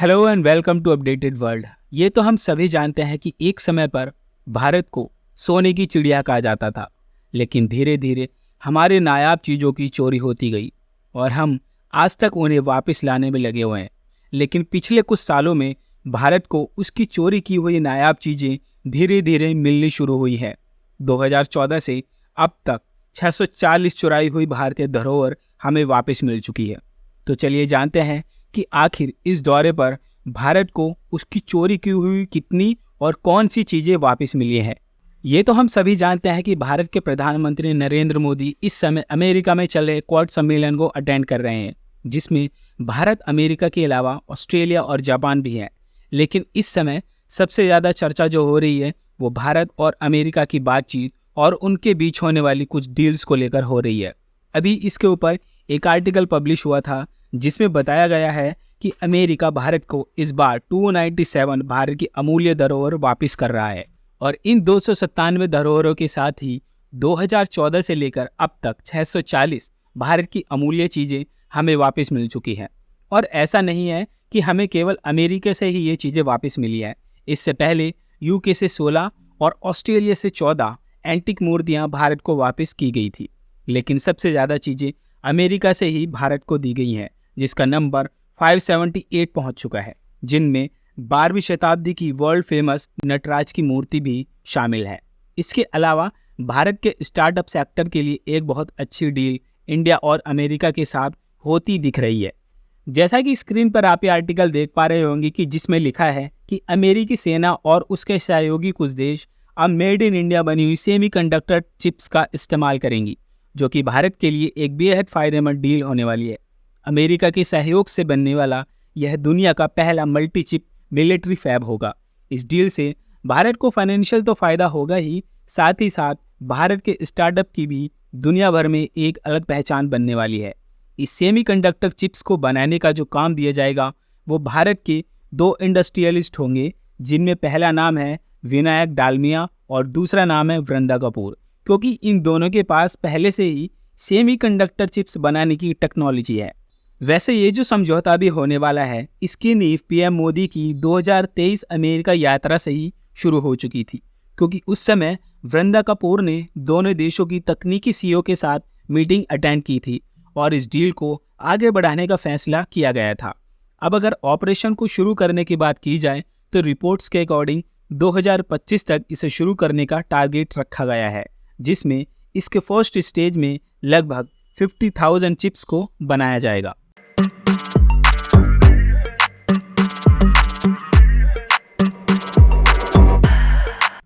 Hello and welcome to updated world. ये तो हम सभी जानते हैं कि एक समय पर भारत को सोने की चिड़िया कहा जाता था, लेकिन धीरे धीरे हमारे नायाब चीज़ों की चोरी होती गई और हम आज तक उन्हें वापस लाने में लगे हुए हैं। लेकिन पिछले कुछ सालों में भारत को उसकी चोरी की हुई नायाब चीज़ें धीरे धीरे मिलनी शुरू हुई हैं। 2014 से अब तक 640 चुराई हुई भारतीय धरोहर हमें वापस मिल चुकी है। तो चलिए जानते हैं कि आखिर इस दौरे पर भारत को उसकी चोरी की हुई कितनी और कौन सी चीजें वापस मिली हैं। ये तो हम सभी जानते हैं कि भारत के प्रधानमंत्री नरेंद्र मोदी इस समय अमेरिका में चल रहे क्वाड सम्मेलन को अटेंड कर रहे हैं, जिसमें भारत अमेरिका के अलावा ऑस्ट्रेलिया और जापान भी हैं। लेकिन इस समय सबसे ज़्यादा चर्चा जो हो रही है वो भारत और अमेरिका की बातचीत और उनके बीच होने वाली कुछ डील्स को लेकर हो रही है। अभी इसके ऊपर एक आर्टिकल पब्लिश हुआ था जिसमें बताया गया है कि अमेरिका भारत को इस बार 297 भारत की अमूल्य धरोहर वापस कर रहा है और इन 297 धरोहरों के साथ ही 2014 से लेकर अब तक 640 भारत की अमूल्य चीज़ें हमें वापस मिल चुकी हैं। और ऐसा नहीं है कि हमें केवल अमेरिका से ही ये चीज़ें वापस मिली हैं। इससे पहले यूके से 16 और ऑस्ट्रेलिया से 14 एंटिक मूर्तियाँ भारत को वापस की गई थी। लेकिन सबसे ज़्यादा चीज़ें अमेरिका से ही भारत को दी गई हैं, जिसका नंबर 578 पहुंच चुका है, जिनमें 12वीं शताब्दी की वर्ल्ड फेमस नटराज की मूर्ति भी शामिल है। इसके अलावा भारत के स्टार्टअप सेक्टर के लिए एक बहुत अच्छी डील इंडिया और अमेरिका के साथ होती दिख रही है। जैसा कि स्क्रीन पर आप ये आर्टिकल देख पा रहे होंगे कि जिसमें लिखा है कि अमेरिकी सेना और उसके सहयोगी कुछ देश अब मेड इन इंडिया बनी हुई सेमीकंडक्टर चिप्स का इस्तेमाल करेंगी, जो कि भारत के लिए एक बेहद फायदेमंद डील होने वाली है। अमेरिका के सहयोग से बनने वाला यह दुनिया का पहला मल्टी चिप मिलिट्री फैब होगा। इस डील से भारत को फाइनेंशियल तो फ़ायदा होगा ही, साथ ही साथ भारत के स्टार्टअप की भी दुनिया भर में एक अलग पहचान बनने वाली है। इस सेमीकंडक्टर चिप्स को बनाने का जो काम दिया जाएगा वो भारत के 2 इंडस्ट्रियलिस्ट होंगे, जिनमें पहला नाम है विनायक डालमिया और दूसरा नाम है वृंदा कपूर, क्योंकि इन दोनों के पास पहले से ही सेमीकंडक्टर चिप्स बनाने की टेक्नोलॉजी है। वैसे ये जो समझौता भी होने वाला है, इसकी नींव पीएम मोदी की 2023 अमेरिका यात्रा से ही शुरू हो चुकी थी, क्योंकि उस समय वृंदा कपूर ने दोनों देशों की तकनीकी सीईओ के साथ मीटिंग अटेंड की थी और इस डील को आगे बढ़ाने का फैसला किया गया था। अब अगर ऑपरेशन को शुरू करने की बात की जाए तो रिपोर्ट्स के अकॉर्डिंग 2025 तक इसे शुरू करने का टारगेट रखा गया है, जिसमें इसके फर्स्ट स्टेज में लगभग 50,000 चिप्स को बनाया जाएगा।